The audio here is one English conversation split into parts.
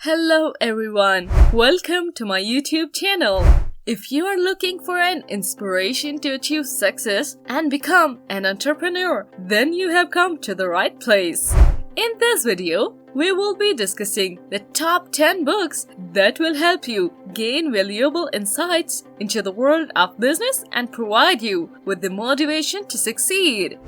Hello everyone, welcome to my YouTube channel. If you are looking for an inspiration to achieve success and become an entrepreneur, then you have come to the right place. In this video, we will be discussing the top 10 books that will help you gain valuable insights into the world of business and provide you with the motivation to succeed.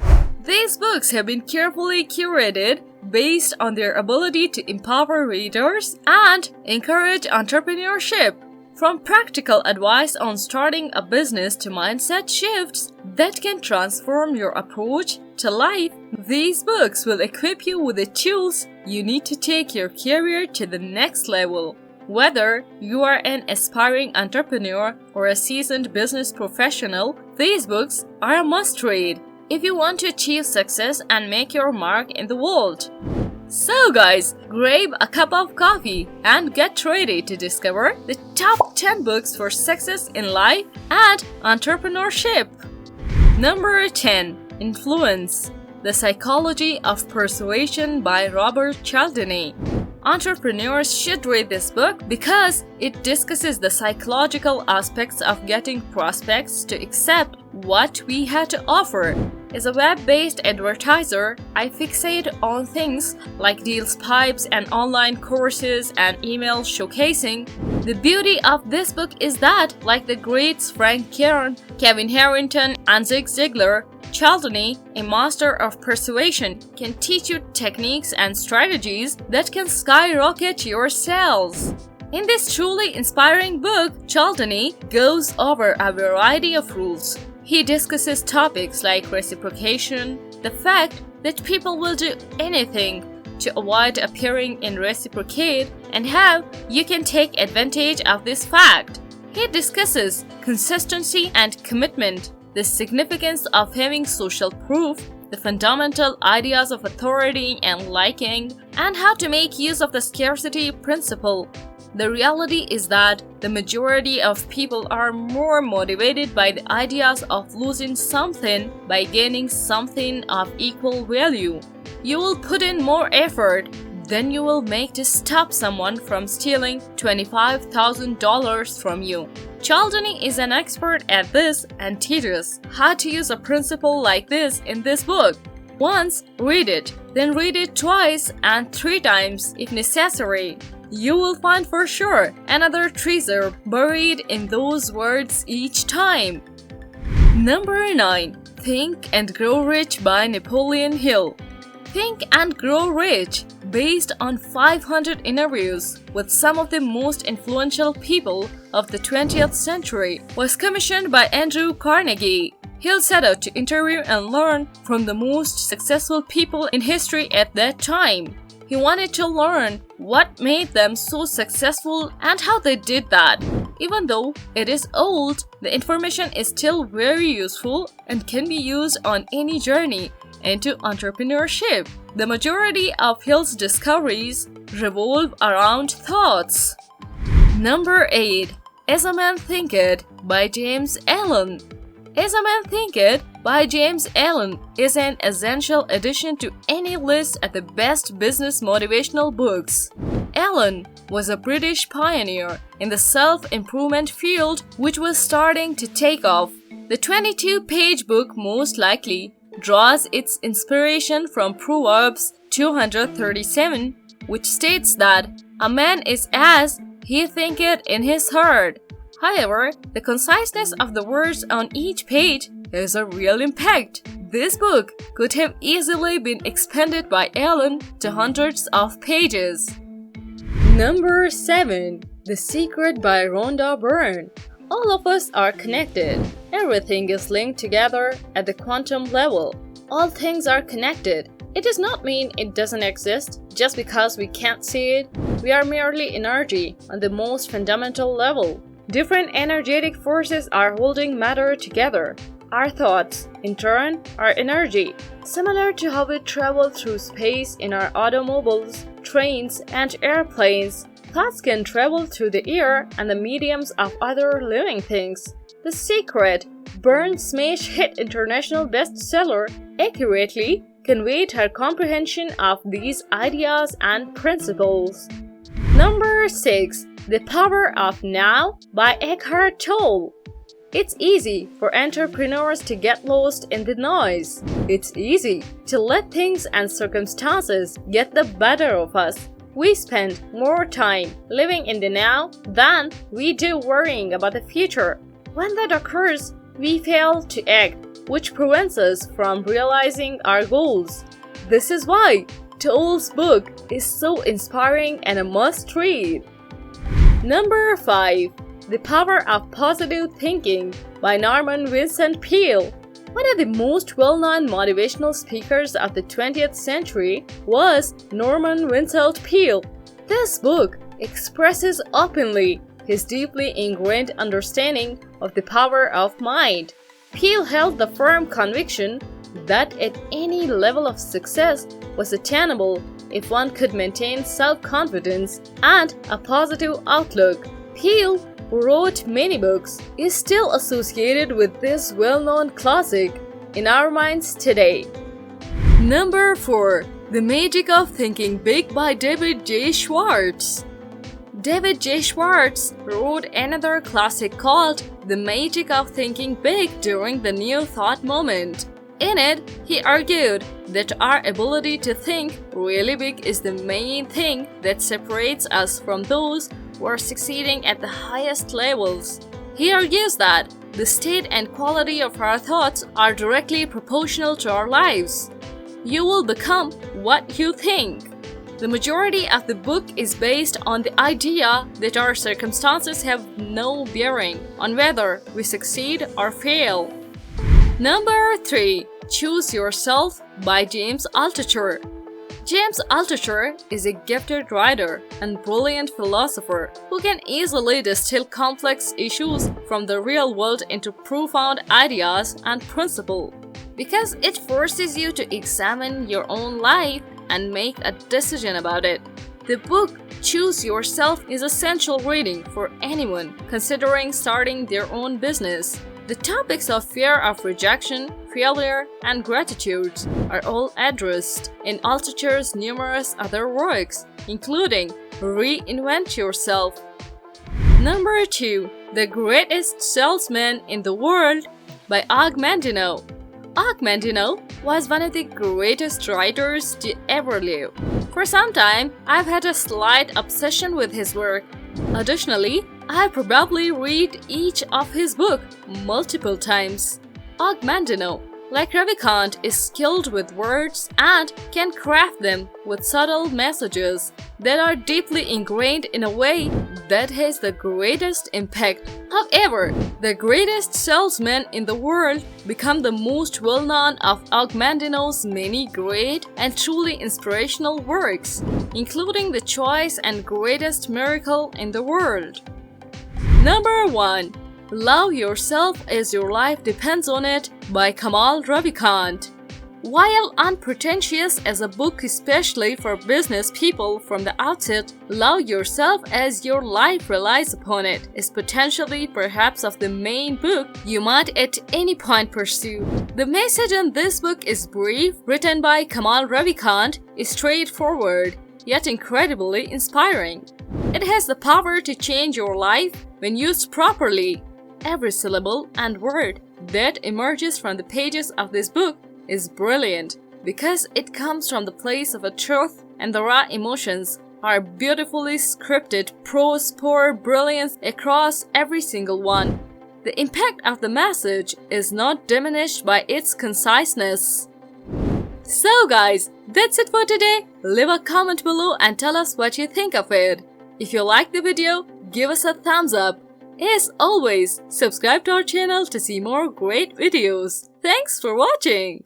These books have been carefully curated based on their ability to empower readers and encourage entrepreneurship. From practical advice on starting a business to mindset shifts that can transform your approach to life, these books will equip you with the tools you need to take your career to the next level. Whether you are an aspiring entrepreneur or a seasoned business professional, these books are a must-read if you want to achieve success and make your mark in the world. So guys, grab a cup of coffee and get ready to discover the top 10 books for success in life and entrepreneurship. Number 10. Influence: The Psychology of Persuasion by Robert Cialdini. Entrepreneurs should read this book because it discusses the psychological aspects of getting prospects to accept what we had to offer. As a web-based advertiser, I fixate on things like deals pipes and online courses and email showcasing. The beauty of this book is that, like the greats Frank Kern, Kevin Harrington, and Zig Ziglar, Cialdini, a master of persuasion, can teach you techniques and strategies that can skyrocket your sales. In this truly inspiring book, Cialdini goes over a variety of rules. He discusses topics like reciprocation, the fact that people will do anything to avoid appearing in reciprocate, and how you can take advantage of this fact. He discusses consistency and commitment, the significance of having social proof, the fundamental ideas of authority and liking, and how to make use of the scarcity principle. The reality is that the majority of people are more motivated by the ideas of losing something by gaining something of equal value. You will put in more effort than you will make to stop someone from stealing $25,000 from you. Cialdini is an expert at this and teaches how to use a principle like this in this book. Once, read it, then read it twice and 3 times if necessary. You will find for sure another treasure buried in those words each time. Number 9. Think and Grow Rich by Napoleon Hill. Think and Grow Rich, based on 500 interviews with some of the most influential people of the 20th century, was commissioned by Andrew Carnegie. Hill set out to interview and learn from the most successful people in history at that time. He wanted to learn what made them so successful and how they did that. Even though it is old, the information is still very useful and can be used on any journey into entrepreneurship. The majority of Hill's discoveries revolve around thoughts. Number 8. As A Man Thinketh by James Allen. As A Man Thinketh by James Allen is an essential addition to any list of the best business motivational books. Allen was a British pioneer in the self-improvement field which was starting to take off. The 22-page book most likely draws its inspiration from Proverbs 237, which states that a man is as he thinketh in his heart. However, the conciseness of the words on each page has a real impact. This book could have easily been expanded by Allen to hundreds of pages. Number 7. The Secret by Rhonda Byrne. All of us are connected. Everything is linked together at the quantum level. All things are connected. It does not mean it doesn't exist just because we can't see it. We are merely energy on the most fundamental level. Different energetic forces are holding matter together. Our thoughts, in turn, are energy. Similar to how we travel through space in our automobiles, trains, and airplanes, thoughts can travel through the air and the mediums of other living things. The Secret, Byrne's smash hit international bestseller, accurately conveyed her comprehension of these ideas and principles. Number 6. The Power of Now by Eckhart Tolle. It's easy for entrepreneurs to get lost in the noise. It's easy to let things and circumstances get the better of us. We spend more time living in the now than we do worrying about the future. When that occurs, we fail to act, which prevents us from realizing our goals. This is why Tolle's book is so inspiring and a must-read. Number 5. The Power of Positive Thinking by Norman Vincent Peale. One of the most well-known motivational speakers of the 20th century was Norman Vincent Peale. This book expresses openly his deeply ingrained understanding of the power of mind. Peale held the firm conviction that at any level of success was attainable if one could maintain self-confidence and a positive outlook. Peale, who wrote many books, is still associated with this well-known classic in our minds today. Number 4. The Magic of Thinking Big by David J. Schwartz. David J. Schwartz wrote another classic called The Magic of Thinking Big during the New Thought movement. In it, he argued that our ability to think really big is the main thing that separates us from those who are succeeding at the highest levels. He argues that the state and quality of our thoughts are directly proportional to our lives. You will become what you think. The majority of the book is based on the idea that our circumstances have no bearing on whether we succeed or fail. Number 3. Choose Yourself by James Altucher. James Altucher is a gifted writer and brilliant philosopher who can easily distill complex issues from the real world into profound ideas and principles. Because it forces you to examine your own life and make a decision about it. The book Choose Yourself is essential reading for anyone considering starting their own business. The topics of fear of rejection, failure, and gratitude are all addressed in Altucher's numerous other works, including Reinvent Yourself. Number 2. The Greatest Salesman in the World by Og Mandino. Og Mandino was one of the greatest writers to ever live. For some time, I've had a slight obsession with his work. Additionally, I probably read each of his books multiple times. Og Mandino, like Ravikant, is skilled with words and can craft them with subtle messages that are deeply ingrained in a way that has the greatest impact. However, The Greatest Salesman in the World become the most well-known of Og Mandino's many great and truly inspirational works, including The Choice and Greatest Miracle in the World. Number 1. Love Yourself as Your Life Depends on It by Kamal Ravikant. While unpretentious as a book especially for business people from the outset, Love Yourself as Your Life Relies Upon It is potentially perhaps of the main book you might at any point pursue. The message in this book is brief, written by Kamal Ravikant, is straightforward, yet incredibly inspiring. It has the power to change your life when used properly. Every syllable and word that emerges from the pages of this book is brilliant because it comes from the place of a truth, and the raw emotions are beautifully scripted prose pour brilliance across every single one. The impact of the message is not diminished by its conciseness. So guys, that's it for today. Leave a comment below and tell us what you think of it. If you liked the video, give us a thumbs up. As always, subscribe to our channel to see more great videos. Thanks for watching!